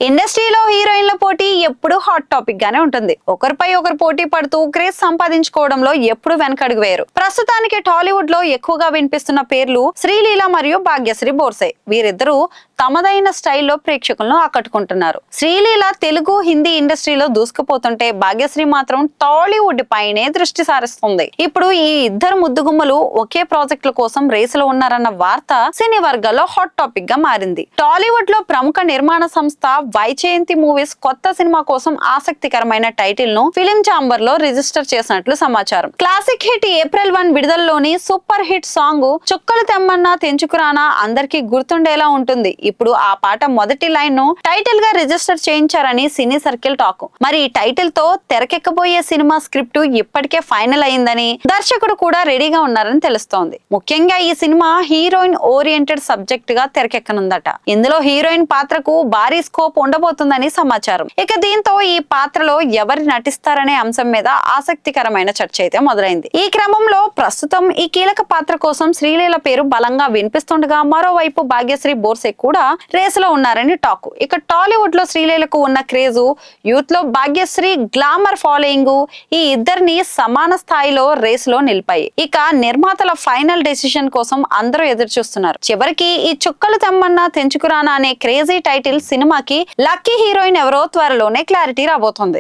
ఇండస్ట్రీలో హీరోయిన్ల పోటీ ఎప్పుడు హాట్ టాపిక్ గానే ఉంటుంది. ఒకరిపై ఒకరు పోటీ పడుతూ క్రేజ్ సంపాదించుకోవడంలో ఎప్పుడు వెనకడుగు వేయరు. ప్రస్తుతానికి టాలీవుడ్ లో ఎక్కువగా వినిపిస్తున్న పేర్లు శ్రీలీల మరియు భాగ్యశ్రీ బోర్సే. వీరిద్దరూ తమదైన స్టైల్లో ప్రేక్షకులను ఆకట్టుకుంటున్నారు. శ్రీలీల తెలుగు, హిందీ ఇండస్ట్రీలో దూసుకుపోతుంటే భాగ్యశ్రీ మాత్రం టాలీవుడ్ పైనే దృష్టి సారిస్తుంది. ఇప్పుడు ఈ ఇద్దరు ముద్దుగుమ్మలు ఒకే ప్రాజెక్టుల కోసం రేసులో ఉన్నారన్న వార్త సినీ వర్గాల్లో హాట్ టాపిక్ గా మారింది. టాలీవుడ్ లో ప్రముఖ నిర్మాణ సంస్థ వైజయంతి మూవీస్ కొత్త సినిమా కోసం ఆసక్తికరమైన టైటిల్ ను ఫిలిం ఛాంబర్ లో రిజిస్టర్ చేసినట్లు సమాచారం. క్లాసిక్ హిట్ ఏప్రిల్ 1 విడుదలలోని సూపర్ హిట్ సాంగ్ చుక్కలు తెమ్మన్నా తెంచుకురానా అందరికీ గుర్తుండేలా ఉంటుంది. ఇప్పుడు ఆ పాట మొదటి లైన్ ను టైటిల్ గా రిజిస్టర్ చేయించారని సినీ సర్కిల్ టాక్. మరి ఈ టైటిల్ తో తెరకెక్కబోయే సినిమా స్క్రిప్ట్ ఇప్పటికే ఫైనల్ అయిందని, దర్శకుడు కూడా రెడీగా ఉన్నారని తెలుస్తోంది. ముఖ్యంగా ఈ సినిమా హీరోయిన్ ఓరియంటెడ్ సబ్జెక్ట్ గా తెరకెక్కనుందట. ఇందులో హీరోయిన్ పాత్రకు భారీ స్కోప్ ఉండబోతుందని సమాచారం. ఇక దీంతో ఈ పాత్రలో ఎవరు నటిస్తారనే అంశం మీద ఆసక్తికరమైన చర్చ అయితే మొదలైంది. ఈ క్రమంలో ప్రస్తుతం ఈ కీలక పాత్ర కోసం శ్రీలీల పేరు బలంగా వినిపిస్తుండగా, మరోవైపు భాగ్యశ్రీ బోర్సే కూడా రేసులో ఉన్నారని టాక్. ఇక టాలీవుడ్ లో శ్రీలీలకు ఉన్న క్రేజు, యూత్ లో భాగ్యశ్రీ గ్లామర్ ఫాలోయింగ్ ఈ ఇద్దరిని సమాన స్థాయిలో రేసులో నిలిపాయి. ఇక నిర్మాతల ఫైనల్ డెసిషన్ కోసం అందరూ ఎదురు చూస్తున్నారు. చివరికి ఈ చుక్కలు తెమ్మన్నా తెంచుకురానా అనే క్రేజీ టైటిల్ సినిమాకి లక్కీ హీరోయిన్ ఎవరో త్వరలోనే క్లారిటీ రాబోతోంది.